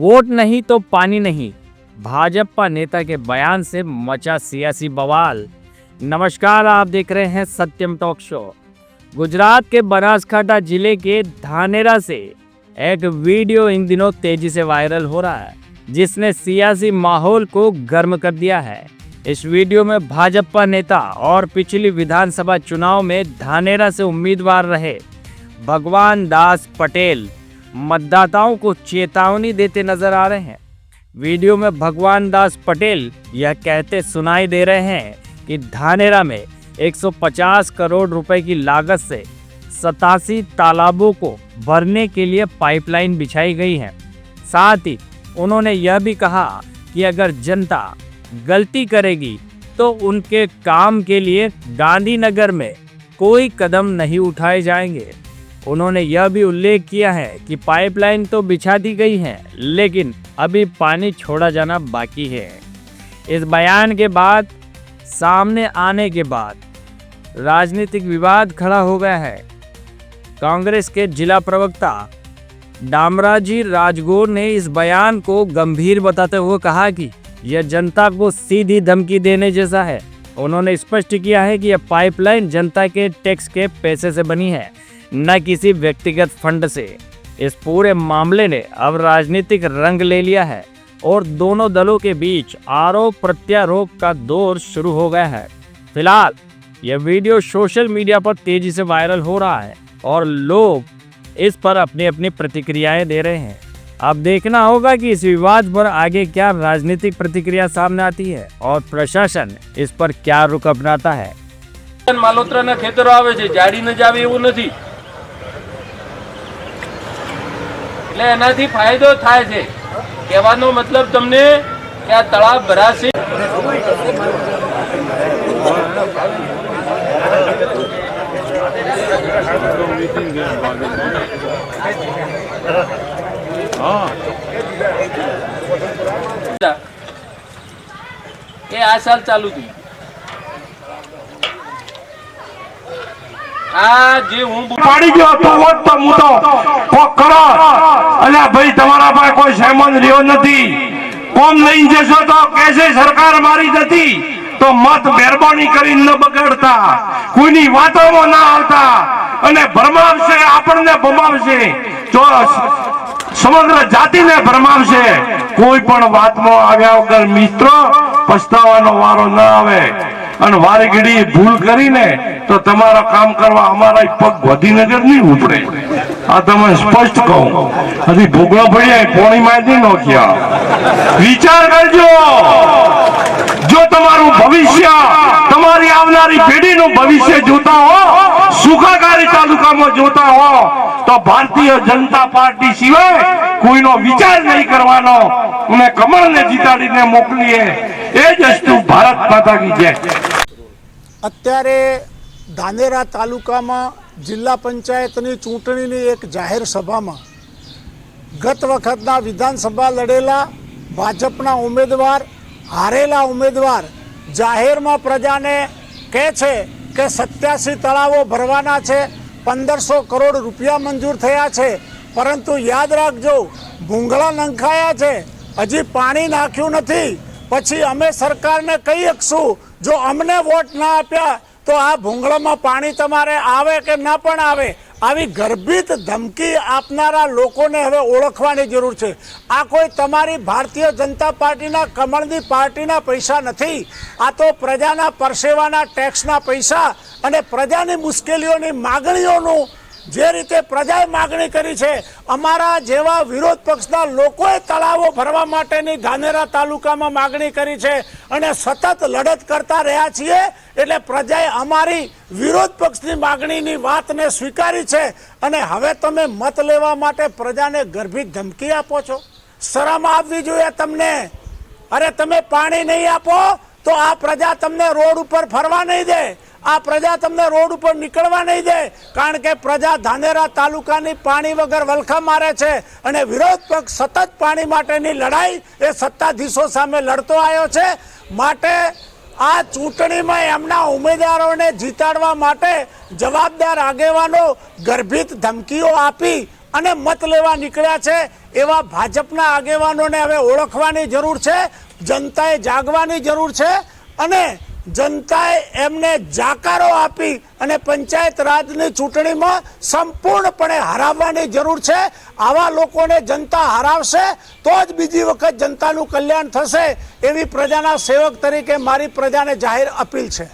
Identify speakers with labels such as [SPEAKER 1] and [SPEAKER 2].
[SPEAKER 1] Vote नहीं तो पानी नहीं, भाजपा नेता के बयान से मचा सियासी बवाल। नमस्कार, आप देख रहे हैं सत्यम टॉक शो। गुजरात के बनासकांठा जिले के धानेरा से एक वीडियो इन दिनों तेजी से वायरल हो रहा है, जिसने सियासी माहौल को गर्म कर दिया है। इस वीडियो में भाजपा नेता और पिछली विधानसभा चुनाव में धानेरा से उम्मीदवार रहे भगवान दास पटेल मतदाताओं को चेतावनी देते नजर आ रहे हैं। वीडियो में भगवान दास पटेल यह कहते सुनाई दे रहे हैं कि धानेरा में 150 करोड़ रुपए की लागत से 87 तालाबों को भरने के लिए पाइपलाइन बिछाई गई है। साथ ही उन्होंने यह भी कहा कि अगर जनता गलती करेगी तो उनके काम के लिए गांधीनगर में कोई कदम नहीं उठाए जाएंगे। उन्होंने यह भी उल्लेख किया है कि पाइपलाइन तो बिछा दी गई है, लेकिन अभी पानी छोड़ा जाना बाकी है। इस बयान के बाद सामने आने के बाद राजनीतिक विवाद खड़ा हो गया है। कांग्रेस के जिला प्रवक्ता डामराजी राजगोर ने इस बयान को गंभीर बताते हुए कहा कि यह जनता को सीधी धमकी देने जैसा है। उन्होंने स्पष्ट किया है कि यह पाइपलाइन जनता के टैक्स के पैसे से बनी है, न किसी व्यक्तिगत फंड से। इस पूरे मामले ने अब राजनीतिक रंग ले लिया है और दोनों दलों के बीच आरोप प्रत्यारोप का दौर शुरू हो गया है। फिलहाल यह वीडियो सोशल मीडिया पर तेजी से वायरल हो रहा है और लोग इस पर अपनी अपनी प्रतिक्रियाएं दे रहे हैं। अब देखना होगा कि इस विवाद पर आगे क्या राजनीतिक प्रतिक्रिया सामने आती है और प्रशासन इस पर क्या रुख अपनाता है।
[SPEAKER 2] માલોત્રાના ખેતરો આવે છે, જાડી ન જાવે એવું નથી, એટલે એનાથી ફાયદો થાય છે। કહેવાનો મતલબ તમને કે આ તળાવ ભરાશે। એ આ સાલ ચાલુ થયું।
[SPEAKER 3] પાડી ગયો તો વોટ તો મૂતો કોક કરો। અલ્યા ભાઈ તમારા પાસે કોઈ સામાન રહ્યો નથી, કોમ લઈને જશો તો કેસે સરકાર મારી જતી, તો મત મહેરબાની કરીને ન બગાડતા, કોઈની વાતોમાં ના આવતા અને ભરમાવશે, આપણને ભમાવશે, જો સમગ્ર જાતિને ભરમાવશે। કોઈ પણ વાતમાં આવ્યા વગર મિત્રો પછતાવાનો વારો ન આવે અને વારે ઘડી ભૂલ કરીને તો તમારા કામ કરવા અમારા પગ ગાંધીનગર નહીં ઉપડે। આ તમે સ્પષ્ટ કહું, હજી ભોગળો પડ્યા પોણી માંથી નોખ્યા। વિચાર કરજો, જો તમારું ભવિષ્ય, તમારી આવનારી પેઢીનું ભવિષ્ય જોતા હો, સુખાકારી તાલુકામાં જોતા હો, તો ભારતીય જનતા પાર્ટી સિવાય કોઈનો વિચાર નહીં કરવાનો અને કમળને જીતાડીને મોકલીએ। એ જ વસ્તુ ભારત માતા કી જય।
[SPEAKER 4] અત્યારે ધાનેરા તાલુકામાં જિલ્લા પંચાયતની ચૂંટણીની એક જાહેર સભામાં ગત વખતના વિધાનસભા લડેલા ભાજપના ઉમેદવાર, હારેલા ઉમેદવાર જાહેરમાં પ્રજાને કહે છે કે 87 તળાવો ભરવાના છે, 1500 કરોડ રૂપિયા મંજૂર થયા છે, પરંતુ યાદ રાખજો ભૂંગળા નંખાયા છે, હજી પાણી નાખ્યું નથી। પછી અમે સરકારને કહી શકશું જો અમને વોટ ના આપ્યા તો આ ભૂંગળામાં પાણી તમારે આવે કે ના પણ આવે। આવી ગર્ભિત ધમકી આપનારા લોકોને હવે ઓળખવાની જરૂર છે। આ કોઈ તમારી ભારતીય જનતા પાર્ટીના કમળની પાર્ટીના પૈસા નથી, આ તો પ્રજાના પરસેવાના ટેક્સના પૈસા અને પ્રજાની મુશ્કેલીઓની માગણીઓનું જે રીતે પ્રજાએ માગણી કરી છે, અમારા જેવા વિરોધ પક્ષના લોકોએ તળાવો ભરવા માટેની ધાનેરા તાલુકામાં માગણી કરી છે અને સતત લડત કરતા રહ્યા છીએ। એટલે પ્રજાએ અમારી વિરોધ પક્ષની માગણીની વાતને સ્વીકારી છે અને હવે તમે મત લેવા માટે પ્રજાને ગર્ભિત ધમકી આપો છો। શરમ આવવી જોઈએ તમને। અરે તમે પાણી નહીં આપો તો આ પ્રજા તમને રોડ ઉપર ફરવા નહીં દે, આ પ્રજા તમને રોડ ઉપર નીકળવા નહીં દે, કારણ કે પ્રજા ધાનેરા તાલુકાની પાણી વગર વલખા મારે છે અને વિરોધ પક્ષ સતત પાણી માટેની લડાઈ એ સત્તાધીશો સામે લડતો આવ્યો છે। માટે આ ચૂંટણીમાં એમના ઉમેદવારોને જીતાડવા માટે જવાબદાર આગેવાનો ગર્ભિત ધમકીઓ આપી અને મત લેવા નીકળ્યા છે એવા ભાજપના આગેવાનોને હવે ઓળખવાની જરૂર છે. જનતાએ જાગવાની જરૂર છે અને જનતાએ એમને જાકારો આપી અને પંચાયત રાજની ચૂંટણીમાં સંપૂર્ણપણે હરાવવાની જરૂર છે. આવા લોકોને જનતા હરાવશે તો જ બીજી વખત જનતાનું કલ્યાણ થશે એવી પ્રજાના સેવક તરીકે મારી પ્રજાને જાહેર અપીલ છે.